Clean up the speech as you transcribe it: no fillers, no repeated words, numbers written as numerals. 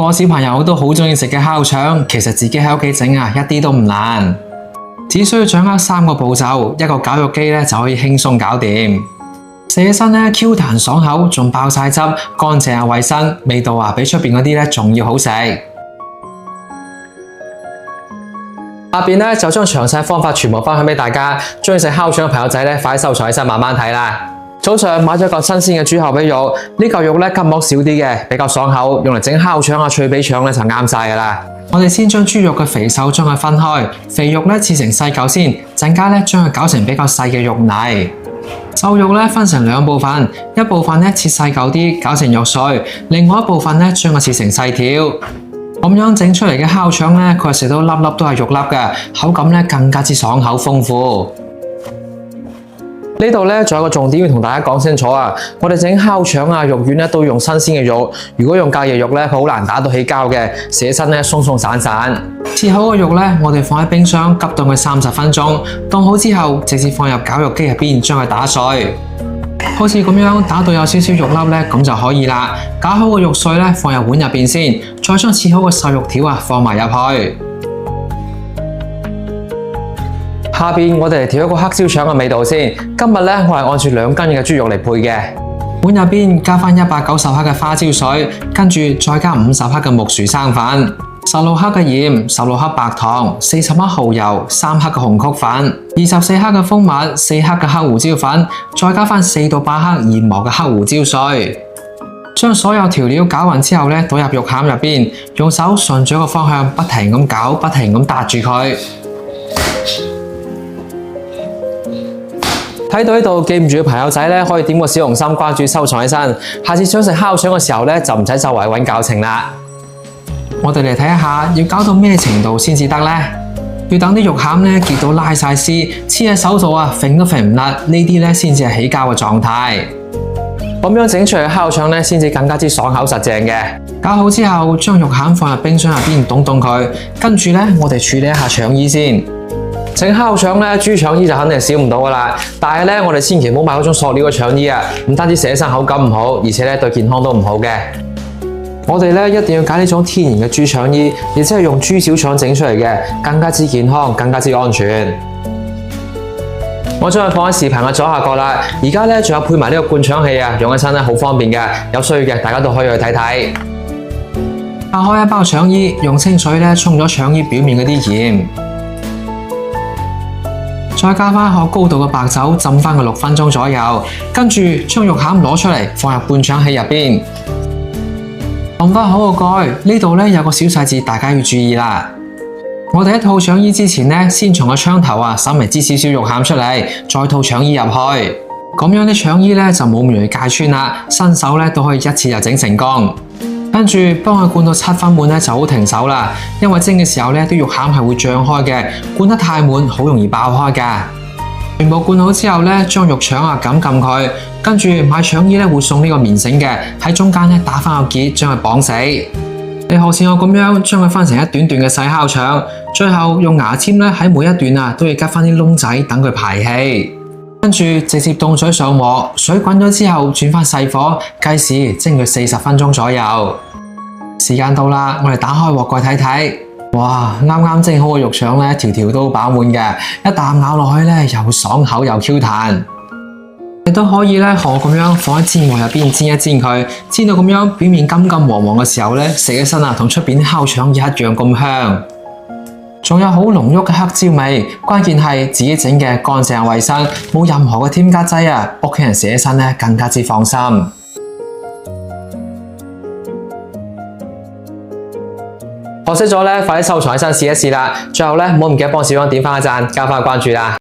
個小朋友都好中意食嘅烤腸，其實自己喺屋企整啊，一啲都唔難，只需要掌握3個步驟，一個絞肉機咧就可以輕鬆搞掂。食起身咧 Q 彈爽口，仲爆晒汁，乾淨又衛生，味道啊比出邊嗰啲咧仲要好食。下邊咧就將詳細方法全部分享俾大家，中意食烤腸嘅朋友仔咧，快啲收藏起身慢慢睇啦。早上買咗嚿新鮮嘅豬後髀肉，呢嚿肉咧筋膜少啲嘅，比較爽口，用嚟整烤腸啊、脆髀腸咧就啱晒噶啦。我哋先將豬肉嘅肥瘦將佢分開，肥肉咧切成細嚿先，陣間咧將佢攪成比較細嘅肉泥。瘦肉咧分成2部分，一部分咧切細嚿啲，攪成肉碎，另外一部分咧將佢切成細條。咁樣整出嚟嘅烤腸咧，佢係食到粒粒都係肉粒嘅，口感咧更加之爽口豐富。呢度咧仲有個重點要同大家講清楚啊！我哋整烤腸啊、肉丸咧都要用新鮮嘅肉，如果用隔夜肉咧，佢好難打到起膠嘅，食起身咧鬆鬆散散。切好嘅肉咧，我哋放喺冰箱急凍佢30分鐘，凍好之後直接放入絞肉機入邊將佢打碎。好似咁樣打到有少少肉粒咧，咁就可以啦。攪好個肉碎咧，放入碗入邊先，再將切好嘅瘦肉條啊放埋入去。下邊我哋嚟調一個黑燒腸嘅味道先。今日咧我係按住2斤嘅豬肉嚟配嘅。碗入邊加翻190克嘅花椒水，跟住再加50克嘅木薯生粉。16克嘅鹽，16克白糖，40克蠔油，3克嘅紅曲粉，24克嘅蜂蜜，4克嘅黑胡椒粉，再加翻4到8克研磨嘅黑胡椒碎。將所有調料攪勻之後咧，倒入肉餡入邊，用手順住一個方向不停咁攪，不停咁搭住佢。睇到呢度，記唔住嘅朋友仔咧，可以點個小紅心關注收藏起身，下次想食烤腸嘅時候咧，就唔使周圍揾教程啦。我哋嚟睇一下，要搞到咩程度先至得呢？要等啲肉餡咧結到拉晒絲，黐喺手度啊，揈都揈唔甩，呢啲咧先至係起膠嘅狀態。咁樣整出嚟嘅烤腸咧，先至更加之爽口實淨嘅。搞好之後，將肉餡放入冰箱入邊凍凍佢，跟住咧我哋處理一下腸衣先。整烤腸咧，豬腸衣就肯定少唔到噶啦。但係咧，我哋千祈唔好買嗰種塑料嘅腸衣啊，唔單止食起身口感唔好，而且咧對健康都唔好嘅。我哋咧一定要揀呢種天然嘅豬腸衣，亦即係用豬小腸整出嚟嘅，更加之健康，更加之安全。我將佢放喺視頻嘅左下角啦。而家咧仲有配埋呢個灌腸器啊，用起身咧好方便嘅，有需要嘅大家都可以去睇睇。打開一包腸衣，用清水咧沖咗腸衣表面嗰啲鹽。再加翻一殼高度嘅白酒，浸翻個6分鐘左右，跟住將肉餡攞出嚟，放入灌腸器入邊，冚翻好個蓋。呢度咧有個小細節，大家要注意啦。我哋喺套腸衣之前咧，先從個槍頭啊，稍微擠少少肉餡出嚟，再套腸衣入去，咁樣啲腸衣咧就冇咁容易戒穿啦，新手咧都可以一次就整成功。跟住幫佢灌到7分滿咧就好停手啦，因為蒸嘅時候咧啲肉餡係會脹開嘅，灌得太滿好容易爆開㗎。全部灌好之後咧，將肉腸啊撳佢，跟住買腸衣咧會送呢個棉繩嘅，喺中間咧打翻個結，將佢綁死。你學似我咁樣將佢分成一段段嘅細烤腸，最後用牙籤咧喺每一段啊都要吉翻啲窿仔，等佢排氣。跟住直接凍水上鑊，水滾咗之後轉翻細火，計時蒸佢40分鐘左右。時間到啦，我哋打開鑊蓋睇睇。哇，啱啱蒸好嘅肉腸咧，條條都飽滿嘅，一啖咬落去咧又爽口又 Q 彈。你都可以咧學我咁樣放喺煎鍋入邊煎一煎佢，煎到咁樣表面金金黃黃嘅時候咧，食起身啊同出邊烤腸一樣咁香。仲有好濃郁嘅黑椒味，關鍵係自己整嘅乾淨衛生，冇任何嘅添加劑啊！屋企人食起身咧更加之放心。學識咗咧，快啲收藏起身試一試啦！最後咧，唔好唔記得幫小芳點翻個讚，加翻個關注啦！